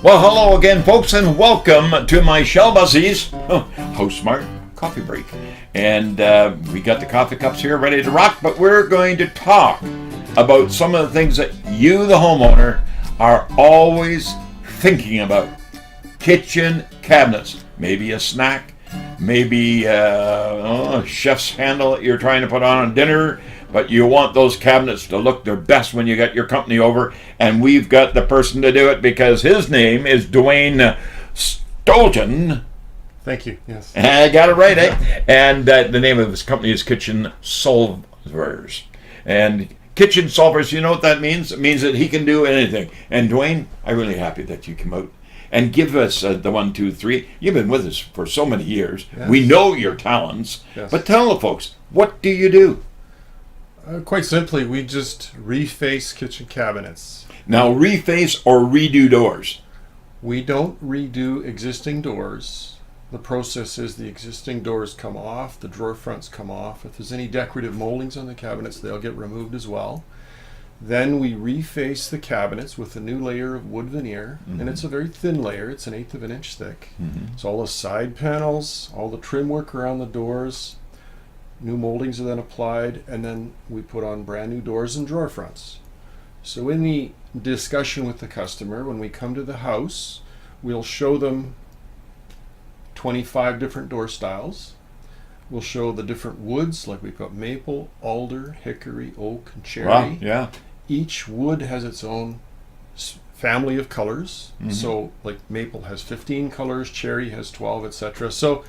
Well, hello again, folks, and welcome to my Shell Buzzies House Smart Coffee Break. And we got the coffee cups here ready to rock, but we're going to talk about some of the things that you, the homeowner, are always thinking about. Kitchen cabinets, maybe a snack, maybe a chef's handle that you're trying to put on a dinner, but you want those cabinets to look their best when you get your company over, and we've got the person to do it because his name is Dwayne Stotyn. Thank you. Yes. I got it right, eh? And the name of his company is Kitchen Solvers. And Kitchen Solvers, you know what that means? It means that he can do anything. And Dwayne, I'm really happy that you came out and give us the 1, 2, 3. You've been with us for so many years. Yes. We know your talents. Yes. But tell the folks, what do you do? Quite simply, we just reface kitchen cabinets. Now, reface or redo doors? We don't redo existing doors. The process is the existing doors come off, the drawer fronts come off. If there's any decorative moldings on the cabinets, they'll get removed as well. Then we reface the cabinets with a new layer of wood veneer, and it's a very thin layer. It's 1/8 of an inch thick. So all the side panels, all the trim work around the doors, new moldings are then applied, and then we put on brand new doors and drawer fronts. So in the discussion with the customer, when we come to the house, we'll show them 25 different door styles. We'll show the different woods, like we've got maple, alder, hickory, oak, and cherry. Wow, yeah. Each wood has its own family of colors. So like maple has 15 colors, cherry has 12, etc. So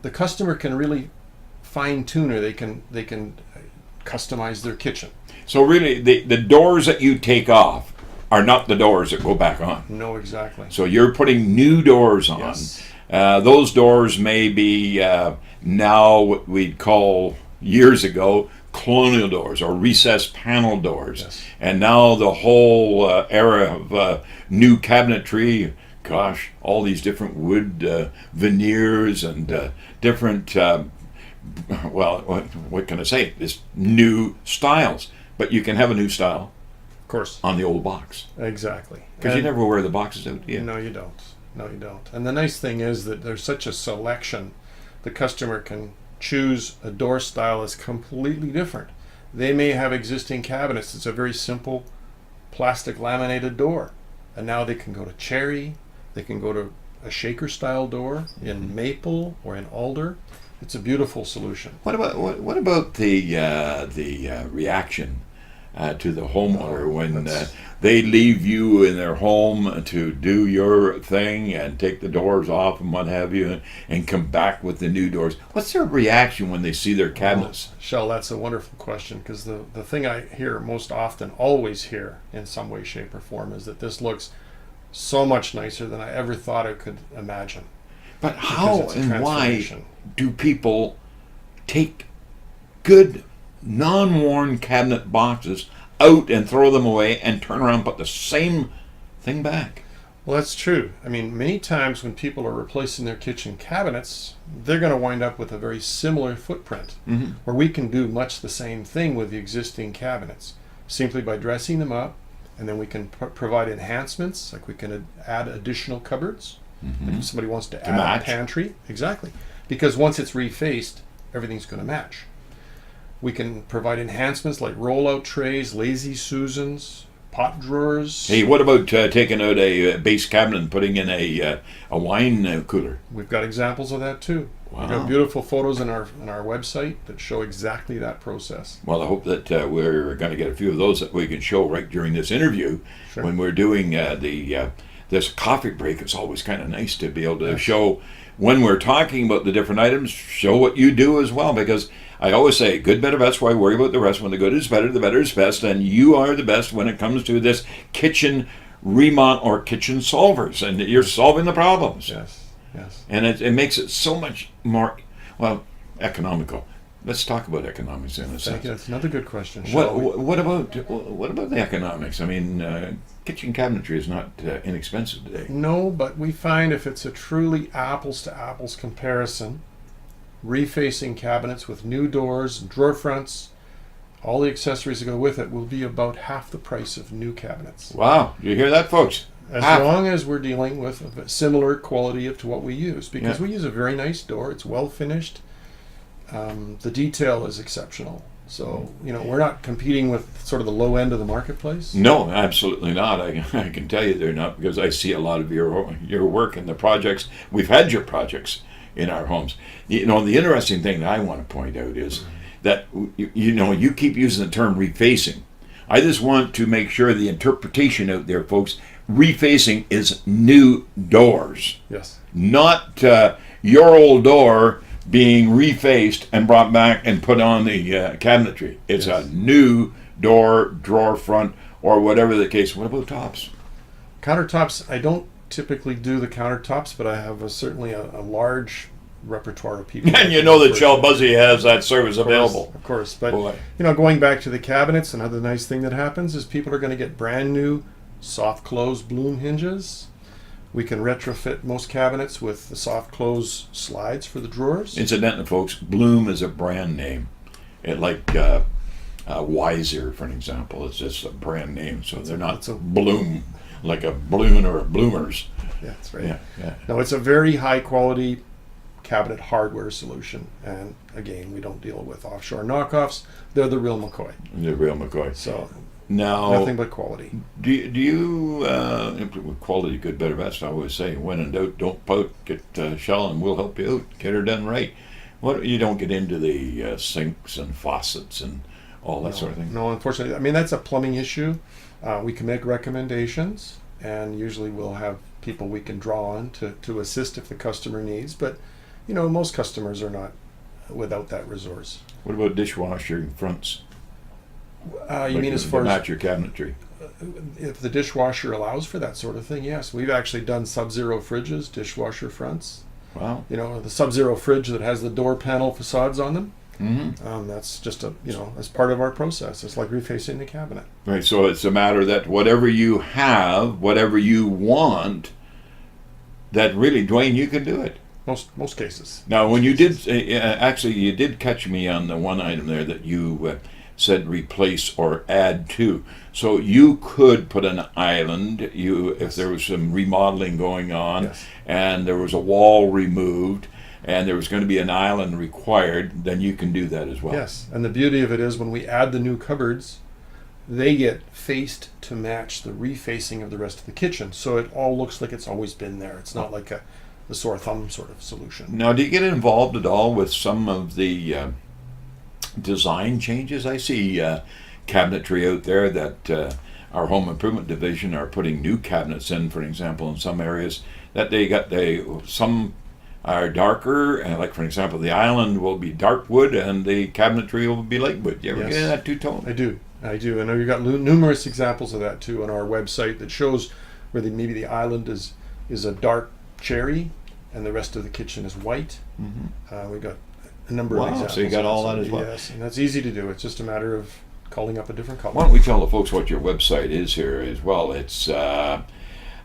the customer can really fine tune, or they can customize their kitchen. So really, the doors that you take off are not the doors that go back on. No, exactly. So you're putting new doors on. Yes. Those doors may be now what we'd call years ago colonial doors or recessed panel doors. Yes. And now the whole era of new cabinetry, gosh, all these different wood veneers and different, well, what can I say? This new styles. But you can have a new style, Of course. on the old box. Exactly. Because you never wear the boxes out, do you? No, you don't. No, you don't. And the nice thing is that there's such a selection. The customer can choose a door style that's completely different. They may have existing cabinets. It's a very simple plastic laminated door. And now they can go to cherry. They can go to a shaker style door in maple or in alder. It's a beautiful solution. What about the reaction to the homeowner when they leave you in their home to do your thing and take the doors off and what have you, and come back with the new doors? What's their reaction when they see their cabinets? Shell, that's a wonderful question, because the thing I hear most often, always hear in some way, shape, or form, is that this looks so much nicer than I ever thought I could imagine. But how Because it's a and why transformation. do people take good non-worn cabinet boxes out and throw them away and turn around and put the same thing back? Well, that's true. I mean, many times when people are replacing their kitchen cabinets, they're going to wind up with a very similar footprint, where we can do much the same thing with the existing cabinets, simply by dressing them up, and then we can provide enhancements, like we can add additional cupboards. Like if somebody wants to add match. a pantry. Exactly. Because once it's refaced, everything's going to match. We can provide enhancements like rollout trays, lazy Susans, pot drawers. Hey, what about taking out a base cabinet and putting in a wine cooler? We've got examples of that too. Wow. We've got beautiful photos on our website that show exactly that process. Well, I hope that we're going to get a few of those that we can show right during this interview. Sure. When we're doing this coffee break. It's always kind of nice to be able to show, when we're talking about the different items, show what you do as well, because I always say, good, better, best, why worry about the rest? When the good is better, the better is best, and you are the best when it comes to this kitchen remodel or kitchen solvers, and you're solving the problems. Yes, yes. And it makes it so much more, well, economical. Let's talk about economics in a sense. Thank you. That's another good question. Shall we? What about the economics? I mean, kitchen cabinetry is not inexpensive today. No, but we find if it's a truly apples to apples comparison, refacing cabinets with new doors, drawer fronts, all the accessories that go with it will be about half the price of new cabinets. Wow, you hear that, folks? As long as we're dealing with a similar quality to what we use, because we use a very nice door. It's well finished. The detail is exceptional. So, we're not competing with sort of the low end of the marketplace. No, absolutely not. I can tell you they're not, because I see a lot of your work and the projects. We've had your projects in our homes. The interesting thing that I want to point out is that, you keep using the term refacing. I just want to make sure the interpretation out there, folks, refacing is new doors. Yes. Not your old door being refaced and brought back and put on the cabinetry. It's a new door, drawer front, or whatever the case. What about tops? Countertops, I don't typically do the countertops, but I have certainly a large repertoire of people. And that Shell Busey has that service available. Of course. But, going back to the cabinets, another nice thing that happens is people are going to get brand new soft close bloom hinges. We can retrofit most cabinets with the soft close slides for the drawers. Incidentally, folks, Bloom is a brand name. Wiser, for an example, it's just a brand name. So they're not Bloom, like a balloon or a Bloomers. Yeah, that's right. Yeah. No, it's a very high quality cabinet hardware solution. And again, we don't deal with offshore knockoffs. They're the real McCoy. The real McCoy. So now, nothing but quality. Do you quality good, better, best? I always say, when in doubt, don't pout. Get Shell, and we'll help you out. Get her done right. You don't get into the sinks and faucets and all that sort of thing. No, unfortunately, I mean that's a plumbing issue. We can make recommendations, and usually we'll have people we can draw on to assist if the customer needs. But most customers are not without that resource. What about dishwasher fronts? You mean as far as match your cabinetry? If the dishwasher allows for that sort of thing, yes. We've actually done sub-zero fridges, dishwasher fronts. Wow. The sub-zero fridge that has the door panel facades on them. Mm-hmm. That's just as part of our process. It's like refacing the cabinet. Right. So it's a matter that whatever you have, whatever you want, that really, Dwayne, you can do it. Most cases. Now, when you did, actually, you did catch me on the one item there that you said replace or add to. So you could put an island, if there was some remodeling going on, and there was a wall removed, and there was going to be an island required, then you can do that as well. Yes, and the beauty of it is when we add the new cupboards, they get faced to match the refacing of the rest of the kitchen. So it all looks like it's always been there. It's not like a sore thumb sort of solution. Now, do you get involved at all with some of the design changes? I see cabinetry out there that our home improvement division are putting new cabinets in, for example, in some areas that some are darker, and like for example the island will be dark wood and the cabinetry will be light wood. You ever get in that two-tone? I do. I know you've got numerous examples of that too on our website that shows where maybe the island is a dark cherry and the rest of the kitchen is white. Mm-hmm. We've got a number of examples. So you got all that as well. Yes, and that's easy to do. It's just a matter of calling up a different color. Why don't we tell the folks what your website is here as well? It's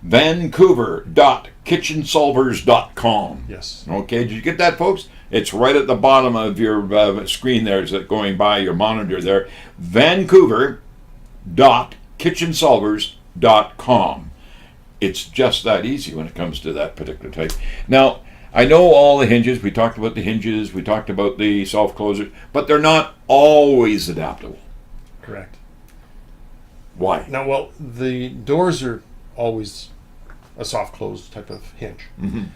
Vancouver.kitchensolvers.com. Yes. Okay, did you get that, folks? It's right at the bottom of your screen there, is it going by your monitor there. Vancouver.kitchensolvers.com. It's just that easy when it comes to that particular type. Now, I know all the hinges. We talked about the hinges. We talked about the soft closers, but they're not always adaptable. Correct. Why? Now, well, the doors are always a soft close type of hinge. Mm-hmm.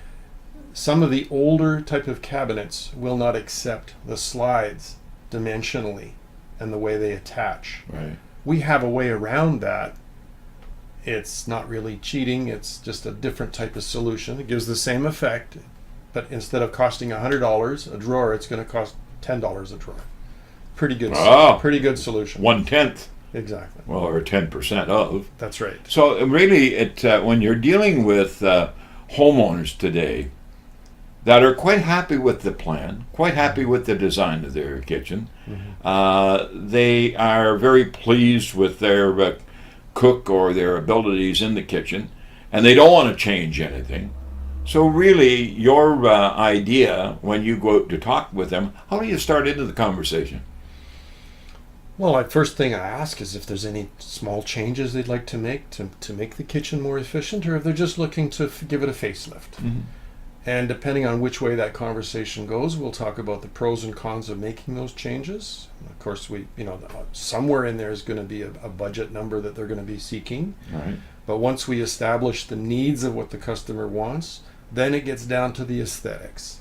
Some of the older type of cabinets will not accept the slides dimensionally and the way they attach. Right. We have a way around that. It's not really cheating. It's just a different type of solution. It gives the same effect, but instead of costing $100 a drawer, it's going to cost $10 a drawer. Pretty good. Pretty good solution. 1/10. Exactly. Well, or 10% of. That's right. So really, when you're dealing with homeowners today that are quite happy with the plan, quite happy with the design of their kitchen, they are very pleased with their cook or their abilities in the kitchen, and they don't want to change anything. So really, your idea when you go out to talk with them, how do you start into the conversation? Well, first thing I ask is if there's any small changes they'd like to make the kitchen more efficient, or if they're just looking to give it a facelift. Mm-hmm. And depending on which way that conversation goes, we'll talk about the pros and cons of making those changes. Of course, somewhere in there is going to be a budget number that they're going to be seeking. Right. But once we establish the needs of what the customer wants, then it gets down to the aesthetics.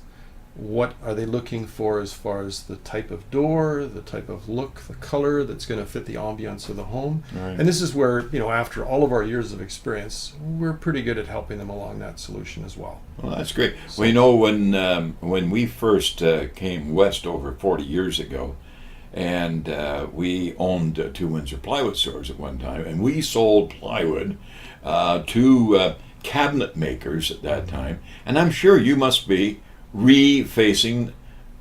What are they looking for as far as the type of door, the type of look, the color that's going to fit the ambiance of the home? Right. And this is where, after all of our years of experience, we're pretty good at helping them along that solution as well. Well, that's great. Well, when we first came west over 40 years ago, and we owned 2 Windsor plywood stores at one time, and we sold plywood to cabinet makers at that time, and I'm sure you must be refacing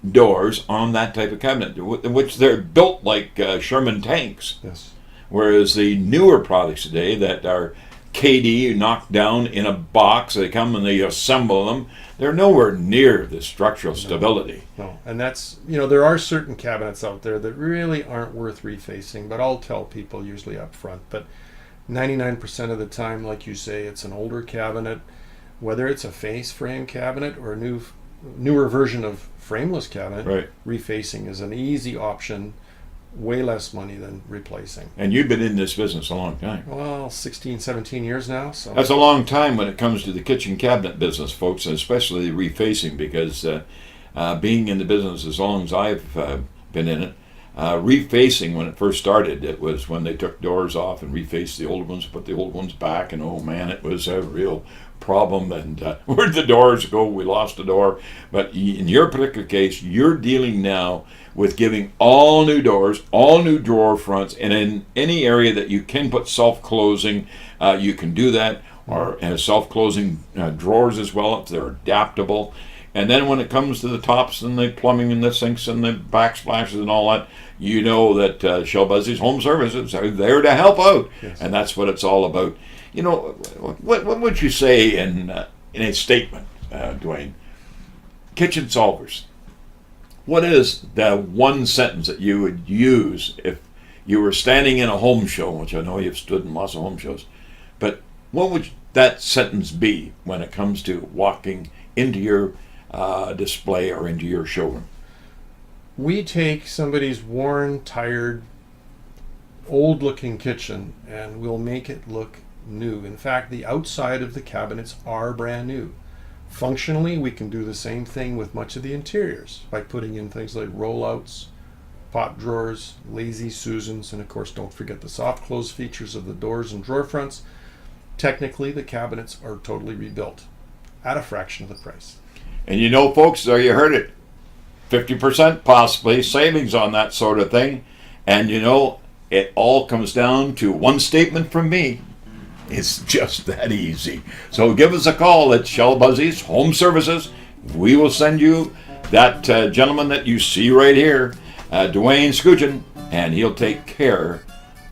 doors on that type of cabinet, which they're built like Sherman tanks. Yes. Whereas the newer products today that are KD knocked down in a box, they come and they assemble them, they're nowhere near the structural stability. No, and that's, there are certain cabinets out there that really aren't worth refacing, but I'll tell people usually up front. But 99% of the time, like you say, it's an older cabinet, whether it's a face frame cabinet or a newer version of frameless cabinet, right. Refacing is an easy option, way less money than replacing. And you've been in this business a long time. Well, 16, 17 years now. So that's a long time when it comes to the kitchen cabinet business, folks, and especially refacing, because being in the business as long as I've been in it, refacing, when it first started, it was when they took doors off and refaced the old ones, put the old ones back, and oh man, it was a real problem. And where'd the doors go? We lost a door. But in your particular case, you're dealing now with giving all new doors, all new drawer fronts, and in any area that you can put self-closing, you can do that, or self-closing drawers as well if they're adaptable. And then when it comes to the tops and the plumbing and the sinks and the backsplashes and all that, you know that Shell Buzzy's Home Services are there to help out. Yes. And that's what it's all about. What would you say in a statement, Dwayne? Kitchen Solvers. What is the one sentence that you would use if you were standing in a home show, which I know you've stood in lots of home shows, but what would that sentence be when it comes to walking into your display or into your showroom? We take somebody's worn, tired, old-looking kitchen and we'll make it look new. In fact, the outside of the cabinets are brand new. Functionally, we can do the same thing with much of the interiors by putting in things like rollouts, pot drawers, lazy Susans, and of course don't forget the soft close features of the doors and drawer fronts. Technically, the cabinets are totally rebuilt at a fraction of the price. And folks, there you heard it. 50% possibly savings on that sort of thing. And it all comes down to one statement from me. It's just that easy. So give us a call at Shell Buzzy's Home Services. We will send you that gentleman that you see right here, Dwayne Stotyn, and he'll take care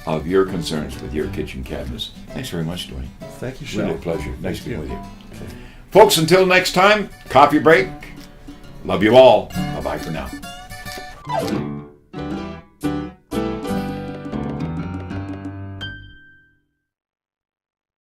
of your concerns with your kitchen cabinets. Thanks very much, Dwayne. Thank you, Shell. Really a pleasure. Nice being with you. Okay. Folks, until next time, coffee break. Love you all. Bye-bye for now.